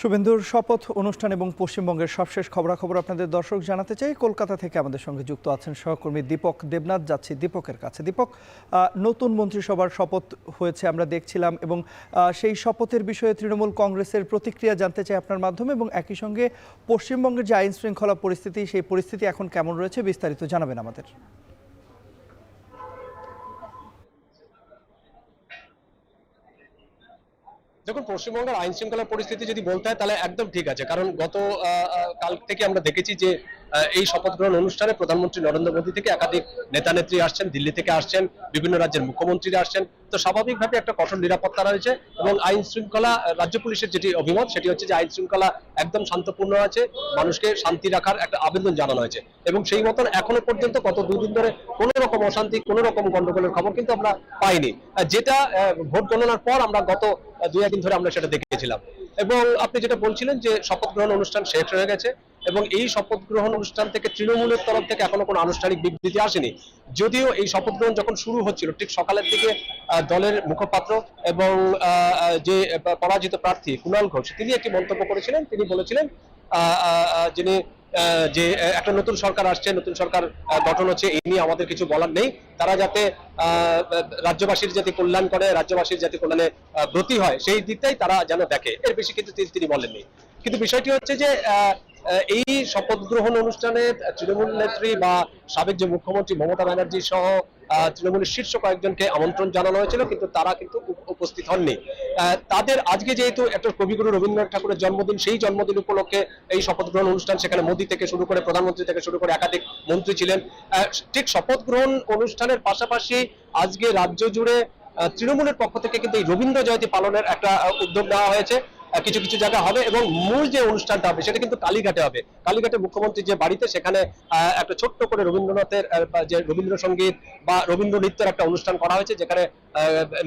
শুভেন্দুর শপথ অনুষ্ঠান এবং পশ্চিমবঙ্গের সবশেষ খবরাখবর আপনাদের দর্শক জানাতে চাই। কলকাতা থেকে আমাদের সঙ্গে যুক্ত আছেন সহকর্মী দীপক দেবনাথ। যাচ্ছি দীপকের কাছে। দীপক, নতুন মন্ত্রিসভার শপথ হয়েছে আমরা দেখছিলাম, এবং সেই শপথের বিষয়ে তৃণমূল কংগ্রেসের প্রতিক্রিয়া জানতে চাই আপনার মাধ্যমে, এবং একই সঙ্গে পশ্চিমবঙ্গের যে আইন শৃঙ্খলা পরিস্থিতি, সেই পরিস্থিতি এখন কেমন রয়েছে বিস্তারিত জানাবেন আমাদের। দেখুন, পশ্চিমবঙ্গের আইন শৃঙ্খলা পরিস্থিতি যদি বলতে হয় তাহলে একদম ঠিক আছে, কারণ গত কাল থেকে আমরা দেখেছি যে এই শপথ গ্রহণ অনুষ্ঠানে প্রধানমন্ত্রী নরেন্দ্র মোদী থেকে একাধিক নেতা নেত্রী আসছেন, দিল্লি থেকে আসছেন, বিভিন্ন রাজ্যের মুখ্যমন্ত্রীরা আসছেন। তো স্বাভাবিকভাবে একটা কঠোর নিরাপত্তা রয়েছে, এবং আইন শৃঙ্খলা রাজ্য পুলিশের যেটি অভিমত সেটি হচ্ছে যে আইন শৃঙ্খলা একদম শান্তপূর্ণ আছে, মানুষকে শান্তি রাখার একটা আবেদন জানানো হয়েছে, এবং সেই মতন এখনো পর্যন্ত গত দুদিন ধরে কোনো রকম অশান্তি, কোনো রকম গন্ডগোলের খবর কিন্তু আমরা পাইনি, যেটা ভোট গণনার পর আমরা গত দুই একদিন ধরে আমরা সেটা দেখেছিলাম। এবং আপনি যেটা বলছিলেন যে শপথ গ্রহণ অনুষ্ঠান শেষ হয়ে গেছে, এবং এই শপথ গ্রহণ অনুষ্ঠান থেকে তৃণমূলের তরফ থেকে এখনো কোনো আনুষ্ঠানিক বিবৃতি আসেনি। যদিও এই শপথ গ্রহণ যখন শুরু হচ্ছিল ঠিক সকালের দিকে দলের মুখপাত্র এবং যে পরাজিত প্রার্থী কুণাল ঘোষ, তিনি একটি মন্তব্য করেছিলেন। তিনি বলেছিলেন যিনি যে একটা নতুন সরকার আসছে, নতুন সরকার গঠন হচ্ছে, এই নিয়ে আমাদের কিছু বলার নেই। তারা যাতে রাজ্যবাসীর যাতে কল্যাণ করে, রাজ্যবাসীর যাতে কল্যাণে ব্রতী হয়, সেই দিকটাই তারা যেন দেখে, এর বেশি কিন্তু তিনি বলেননি। কিন্তু বিষয়টি হচ্ছে যে এই শপথ গ্রহণ অনুষ্ঠানে তৃণমূল নেত্রী বা সাবেক যে মুখ্যমন্ত্রী মমতা ব্যানার্জি সহ তৃণমূলের শীর্ষ কয়েকজনকে আমন্ত্রণ জানানো হয়েছিল, কিন্তু তারা কিন্তু উপস্থিত হননি। তাদের আজকে যেহেতু একটা কবিগুরু রবীন্দ্রনাথ ঠাকুরের জন্মদিন, সেই জন্মদিন উপলক্ষে এই শপথ গ্রহণ অনুষ্ঠান, সেখানে মোদী থেকে শুরু করে প্রধানমন্ত্রী থেকে শুরু করে একাধিক মন্ত্রী ছিলেন। ঠিক শপথ গ্রহণ অনুষ্ঠানের পাশাপাশি আজকে রাজ্য জুড়ে তৃণমূলের পক্ষ থেকে কিন্তু এই রবীন্দ্র জয়ন্তী পালনের একটা উদ্যোগ নেওয়া হয়েছে। কিছু কিছু জায়গা হবে, এবং মূল যে অনুষ্ঠানটা হবে সেটা কিন্তু কালীঘাটে হবে। কালীঘাটে মুখ্যমন্ত্রীর যে বাড়িতে, সেখানে একটা ছোট্ট করে রবীন্দ্রনাথের যে রবীন্দ্রসঙ্গীত বা রবীন্দ্র নৃত্যের একটা অনুষ্ঠান করা হয়েছে, যেখানে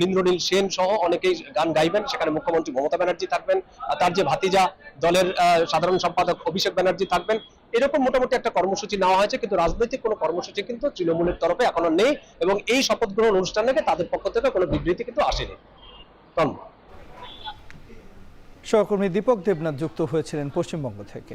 নীন্দ্রনীল সেন সহ অনেকেই গান গাইবেন। সেখানে মুখ্যমন্ত্রী মমতা ব্যানার্জি থাকবেন, তার যে ভাতিজা দলের সাধারণ সম্পাদক অভিষেক ব্যানার্জি থাকবেন। এরকম মোটামুটি একটা কর্মসূচি নেওয়া হয়েছে, কিন্তু রাজনৈতিক কোনো কর্মসূচি কিন্তু তৃণমূলের তরফে এখনো নেই, এবং এই শপথ গ্রহণ অনুষ্ঠান থেকে তাদের পক্ষ থেকে কোনো বিবৃতি কিন্তু আসেনি। সহকর্মী দীপক দেবনাথ যুক্ত হয়েছিলেন পশ্চিমবঙ্গ থেকে।